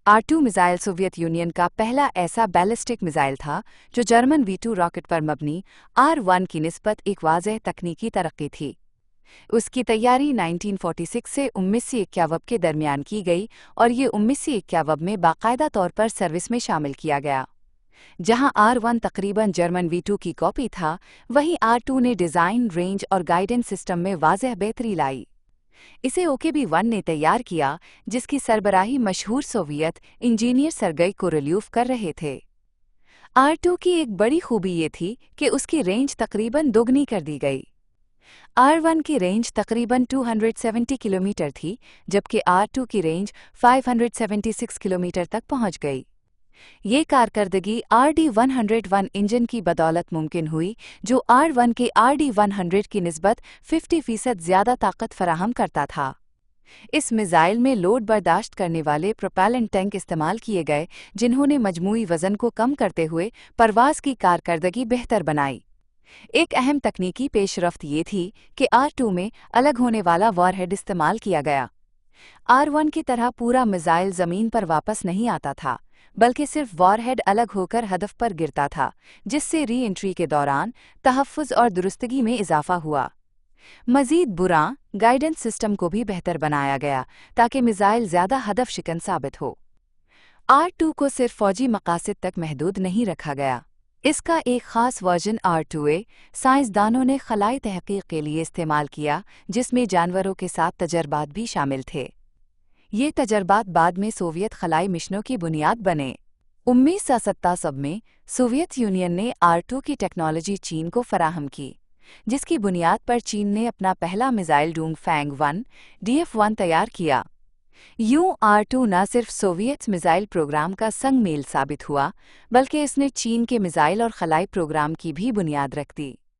R2 missile Soviet union का पहला ऐसा बैलिस्टिक मिसाइल था जो जर्मन V2 रॉकेट पर मबनी R1 की निस्बत एक वाज़ेह तकनीकी तरक्की थी। उसकी तैयारी 1946 से 1951 के दरमियान की गई और ये 1951 में बाकायदा तौर पर सर्विस में शामिल किया गया। जहां R1 तकरीबन जर्मन V2 की कॉपी था, वहीं R2 ने डिज़ाइन, रेंज और गाइडेंस सिस्टम में वाज़ेह बेहतरी लाई। इसे OKB-1 ने तैयार किया, जिसकी सरबराही मशहूर सोवियत इंजीनियर सर्गेई कोरोल्यूव कर रहे थे। R2 की एक बड़ी खूबी ये थी कि उसकी रेंज तकरीबन दोगुनी कर दी गई। R1 की रेंज तकरीबन 270 किलोमीटर थी, जबकि R2 की रेंज 576 किलोमीटर तक पहुंच गई। ये कारकर्दगी RD-101 इंजन की बदौलत मुमकिन हुई, जो R1 के RD-100 की निस्बत 50% ज़्यादा ताकत फराहम करता था। इस मिसाइल में लोड बर्दाश्त करने वाले प्रोपेलेंट टैंक इस्तेमाल किए गए, जिन्होंने मजमूई वज़न को कम करते हुए परवाज़ की कारकर्दगी बेहतर बनाई। एक अहम तकनीकी पेशरफ्त ये थी कि R2 में अलग होने वाला वॉरहेड इस्तेमाल किया गया। R1 की तरह पूरा मिसाइल ज़मीन पर वापस नहीं आता था, बल्कि सिर्फ वॉरहेड अलग होकर हदफ पर गिरता था, जिससे री एंट्री के दौरान तहफ़्फ़ुज़ और दुरुस्तगी में इजाफा हुआ। मज़ीद बुरा गाइडेंस सिस्टम को भी बेहतर बनाया गया ताकि मिसाइल ज़्यादा हदफ शिकन साबित हो। R2 को सिर्फ फ़ौजी मकासद तक महदूद नहीं रखा गया। इसका एक ख़ास वर्जन R2A साइंसदानों ने खलाई तहक़ीक़ के लिए इस्तेमाल किया, जिसमें जानवरों के साथ तजर्बात भी शामिल थे। ये तजर्बात बाद में सोवियत खलाई मिशनों की बुनियाद बने। 1977 में सोवियत यूनियन ने R2 की टेक्नोलॉजी चीन को फराहम की, जिसकी बुनियाद पर चीन ने अपना पहला मिसाइल डोंगफैंग-1 DF-1 तैयार किया। यूं R2 न सिर्फ सोवियत मिसाइल प्रोग्राम का संग मेल साबित हुआ, बल्कि इसने चीन के मिसाइल और खलाई प्रोग्राम की भी बुनियाद रख दी।